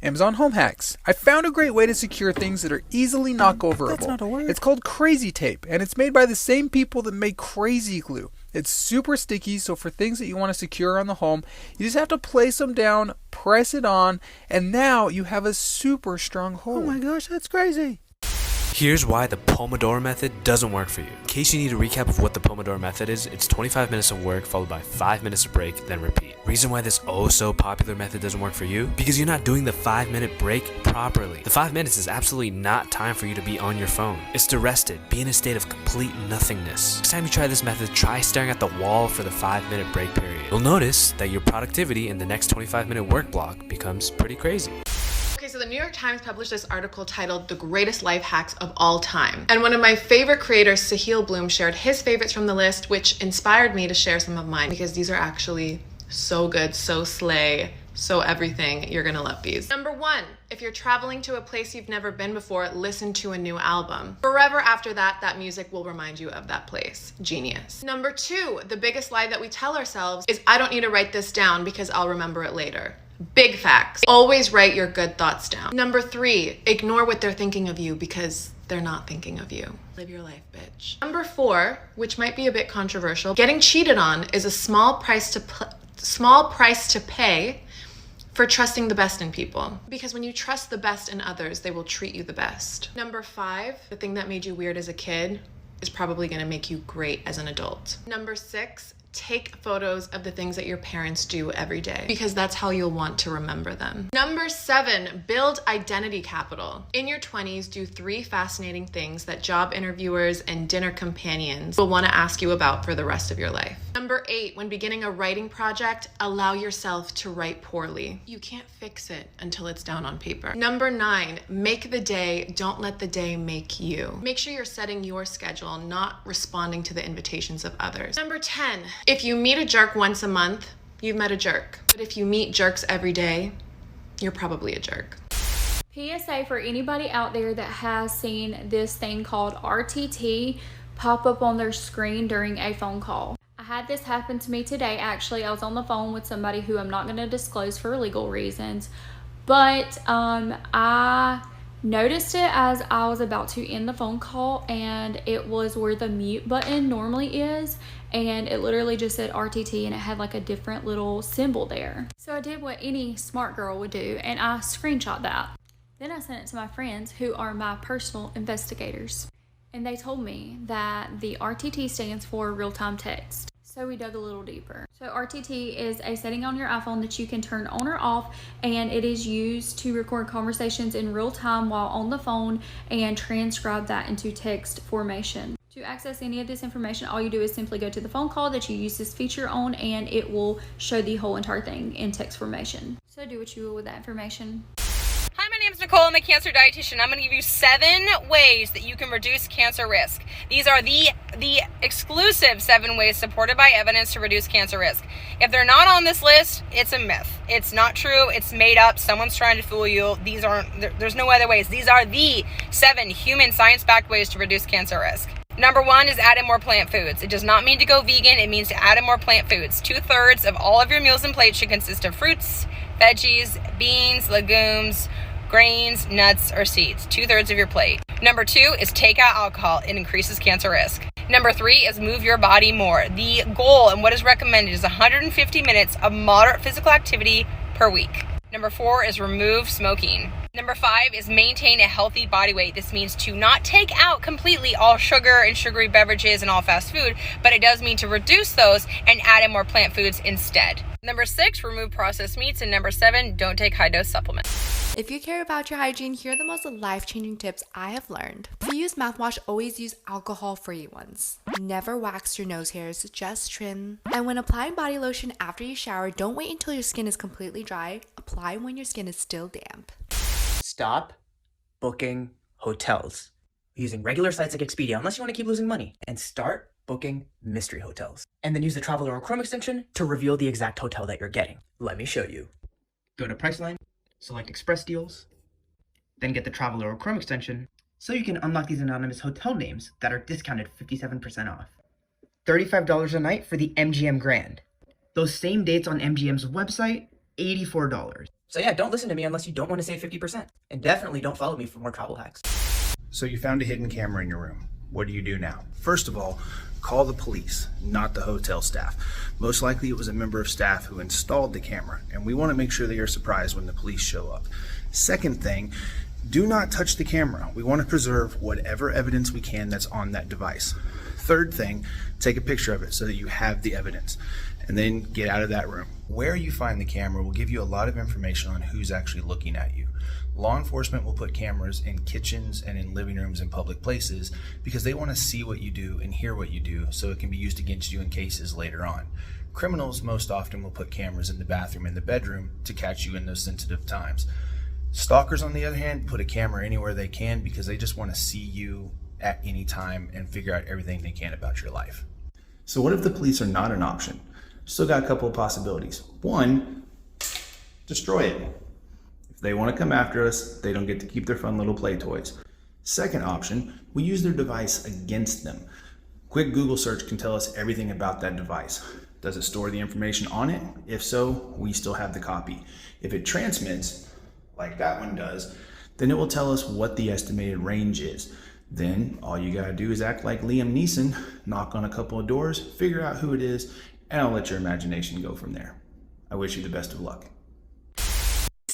Amazon Home Hacks. I found a great way to secure things that are easily knockoverable. That's not a word. It's called Crazy Tape, and it's made by the same people that make Crazy Glue. It's super sticky, so for things that you want to secure on the home, you just have to place them down, press it on, and now you have a super strong hold. Oh my gosh, that's crazy. Here's why the Pomodoro method doesn't work for you. In case you need a recap of what the Pomodoro method is, it's 25 minutes of work followed by 5 minutes of break, then repeat. Reason why this oh so popular method doesn't work for you? Because you're not doing the 5-minute break properly. The 5 minutes is absolutely not time for you to be on your phone. It's to rest it, be in a state of complete nothingness. Next time you try this method, try staring at the wall for the 5-minute break period. You'll notice that your productivity in the next 25-minute work block becomes pretty crazy. Okay, so the New York Times published this article titled The Greatest Life Hacks of All Time. And one of my favorite creators, Sahil Bloom, shared his favorites from the list, which inspired me to share some of mine because these are actually so good, so slay, so everything. You're gonna love these. Number 1, if you're traveling to a place you've never been before, listen to a new album. Forever after that, that music will remind you of that place. Genius. Number 2, the biggest lie that we tell ourselves is I don't need to write this down because I'll remember it later. Big facts. Always write your good thoughts down. Number 3, ignore what they're thinking of you because they're not thinking of you. Live your life, bitch. Number 4, which might be a bit controversial, getting cheated on is a small price to pay for trusting the best in people. Because when you trust the best in others, they will treat you the best. Number 5, the thing that made you weird as a kid is probably gonna make you great as an adult. Number 6, take photos of the things that your parents do every day because that's how you'll want to remember them. Number 7, build identity capital. In your 20s, do 3 fascinating things that job interviewers and dinner companions will want to ask you about for the rest of your life. Number 8, when beginning a writing project, allow yourself to write poorly. You can't fix it until it's down on paper. Number 9, make the day, don't let the day make you. Make sure you're setting your schedule, not responding to the invitations of others. Number 10, if you meet a jerk once a month, you've met a jerk. But if you meet jerks every day, you're probably a jerk. PSA for anybody out there that has seen this thing called RTT pop up on their screen during a phone call. I had this happen to me today. Actually, I was on the phone with somebody who I'm not going to disclose for legal reasons, but I noticed it as I was about to end the phone call, and it was where the mute button normally is, and it literally just said RTT and it had like a different little symbol there. So I did what any smart girl would do, and I screenshot that. Then I sent it to my friends who are my personal investigators, and they told me that the RTT stands for real-time text. So we dug a little deeper. So RTT is a setting on your iPhone that you can turn on or off, and it is used to record conversations in real time while on the phone and transcribe that into text formation. To access any of this information, all you do is simply go to the phone call that you use this feature on, and it will show the whole entire thing in text formation. So do what you will with that information. Hi, my name is Nicole. I'm a cancer dietitian. I'm going to give you 7 ways that you can reduce cancer risk. These are the exclusive 7 ways supported by evidence to reduce cancer risk. If they're not on this list, it's a myth. It's not true. It's made up. Someone's trying to fool you. There's no other ways. These are the 7 human science-backed ways to reduce cancer risk. Number 1 is add in more plant foods. It does not mean to go vegan. It means to add in more plant foods. 2/3 of all of your meals and plates should consist of fruits, veggies, beans, legumes, grains, nuts, or seeds. 2/3 of your plate. Number 2 is take out alcohol. It increases cancer risk. Number 3 is move your body more. The goal and what is recommended is 150 minutes of moderate physical activity per week. Number 4 is remove smoking. Number 5 is maintain a healthy body weight. This means to not take out completely all sugar and sugary beverages and all fast food, but it does mean to reduce those and add in more plant foods instead. Number 6, remove processed meats. And number 7, don't take high-dose supplements. If you care about your hygiene, here are the most life-changing tips I have learned. To use mouthwash, always use alcohol-free ones. Never wax your nose hairs, just trim. And when applying body lotion after you shower, don't wait until your skin is completely dry. Apply when your skin is still damp. Stop booking hotels using regular sites like Expedia unless you want to keep losing money, and start booking mystery hotels. And then use the Traveler or Chrome extension to reveal the exact hotel that you're getting. Let me show you. Go to Priceline, select Express Deals, then get the Traveler or Chrome extension so you can unlock these anonymous hotel names that are discounted 57% off. $35 a night for the MGM Grand. Those same dates on MGM's website $84. So yeah, don't listen to me unless you don't want to save 50%. And definitely don't follow me for more travel hacks. So you found a hidden camera in your room. What do you do now? First of all, call the police, not the hotel staff. Most likely it was a member of staff who installed the camera, and we want to make sure that you're surprised when the police show up. Second thing, do not touch the camera. We want to preserve whatever evidence we can that's on that device. Third thing, take a picture of it so that you have the evidence, and then get out of that room. Where you find the camera will give you a lot of information on who's actually looking at you. Law enforcement will put cameras in kitchens and in living rooms and public places because they want to see what you do and hear what you do so it can be used against you in cases later on. Criminals most often will put cameras in the bathroom and the bedroom to catch you in those sensitive times. Stalkers, on the other hand, put a camera anywhere they can because they just want to see you at any time and figure out everything they can about your life. So what if the police are not an option? Still got a couple of possibilities. One, destroy it. If they want to come after us, they don't get to keep their fun little play toys. Second option, we use their device against them. Quick Google search can tell us everything about that device. Does it store the information on it? If so, we still have the copy. If it transmits, like that one does, then it will tell us what the estimated range is. Then all you gotta do is act like Liam Neeson, knock on a couple of doors, figure out who it is, and I'll let your imagination go from there. I wish you the best of luck.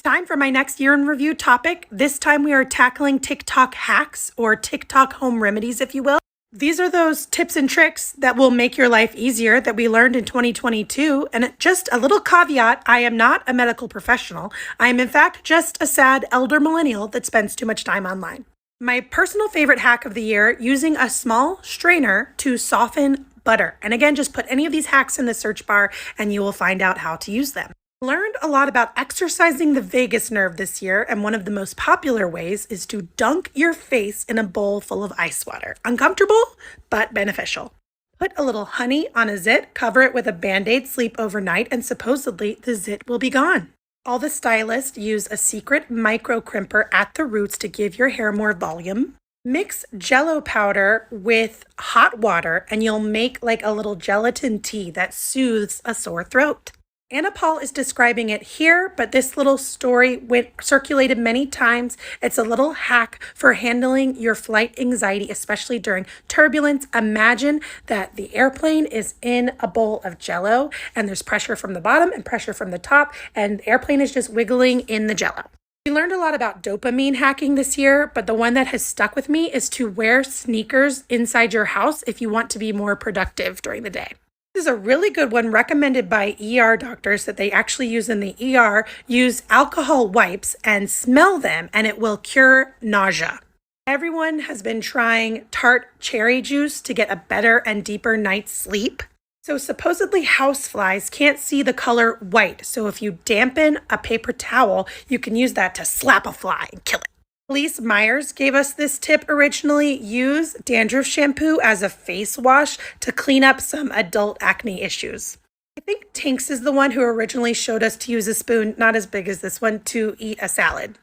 Time for my next year in review topic. This time we are tackling TikTok hacks, or TikTok home remedies, if you will. These are those tips and tricks that will make your life easier that we learned in 2022. And just a little caveat, I am not a medical professional. I am in fact just a sad elder millennial that spends too much time online. My personal favorite hack of the year, using a small strainer to soften butter. And again, just put any of these hacks in the search bar and you will find out how to use them. Learned a lot about exercising the vagus nerve this year, and one of the most popular ways is to dunk your face in a bowl full of ice water. Uncomfortable, but beneficial. Put a little honey on a zit, cover it with a Band-Aid, sleep overnight, and supposedly the zit will be gone. All the stylists use a secret micro crimper at the roots to give your hair more volume. Mix Jell-O powder with hot water, and you'll make like a little gelatin tea that soothes a sore throat. Anna Paul is describing it here, but this little story circulated many times. It's a little hack for handling your flight anxiety, especially during turbulence. Imagine that the airplane is in a bowl of Jell-O and there's pressure from the bottom and pressure from the top, and the airplane is just wiggling in the Jell-O. We learned a lot about dopamine hacking this year, but the one that has stuck with me is to wear sneakers inside your house if you want to be more productive during the day. This is a really good one recommended by ER doctors that they actually use in the ER. Use alcohol wipes and smell them, and it will cure nausea. Everyone has been trying tart cherry juice to get a better and deeper night's sleep. So supposedly houseflies can't see the color white. So if you dampen a paper towel, you can use that to slap a fly and kill it. Elise Myers gave us this tip originally. Use dandruff shampoo as a face wash to clean up some adult acne issues. I think Tinks is the one who originally showed us to use a spoon, not as big as this one, to eat a salad.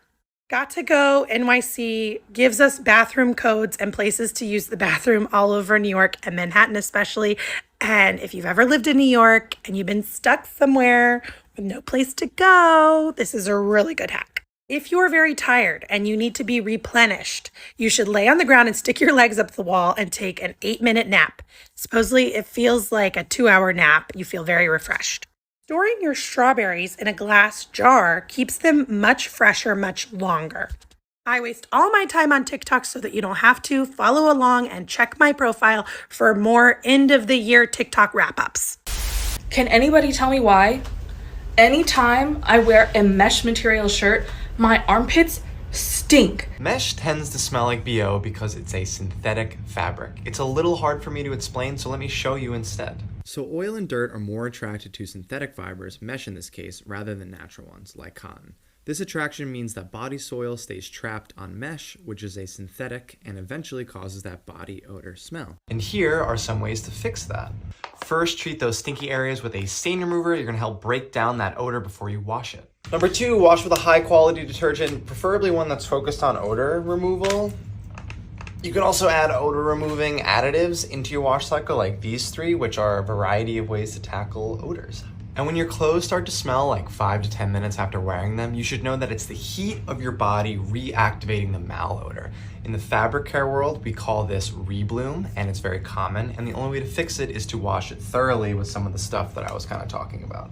Got to Go NYC gives us bathroom codes and places to use the bathroom all over New York and Manhattan especially. And if you've ever lived in New York and you've been stuck somewhere with no place to go, this is a really good hack. If you are very tired and you need to be replenished, you should lay on the ground and stick your legs up the wall and take an 8-minute nap. Supposedly, it feels like a 2-hour nap. You feel very refreshed. Storing your strawberries in a glass jar keeps them much fresher, much longer. I waste all my time on TikTok so that you don't have to. Follow along and check my profile for more end-of-the-year TikTok wrap-ups. Can anybody tell me why? Anytime I wear a mesh material shirt, my armpits stink. Mesh tends to smell like BO because it's a synthetic fabric. It's a little hard for me to explain, so let me show you instead. So oil and dirt are more attracted to synthetic fibers, mesh in this case, rather than natural ones, like cotton. This attraction means that body soil stays trapped on mesh, which is a synthetic, and eventually causes that body odor smell. And here are some ways to fix that. First, treat those stinky areas with a stain remover. You're gonna help break down that odor before you wash it. Number 2, wash with a high quality detergent, preferably one that's focused on odor removal. You can also add odor removing additives into your wash cycle like these 3, which are a variety of ways to tackle odors. And when your clothes start to smell like 5 to 10 minutes after wearing them, you should know that it's the heat of your body reactivating the malodor. In the fabric care world, we call this rebloom, and it's very common, and the only way to fix it is to wash it thoroughly with some of the stuff that I was kind of talking about.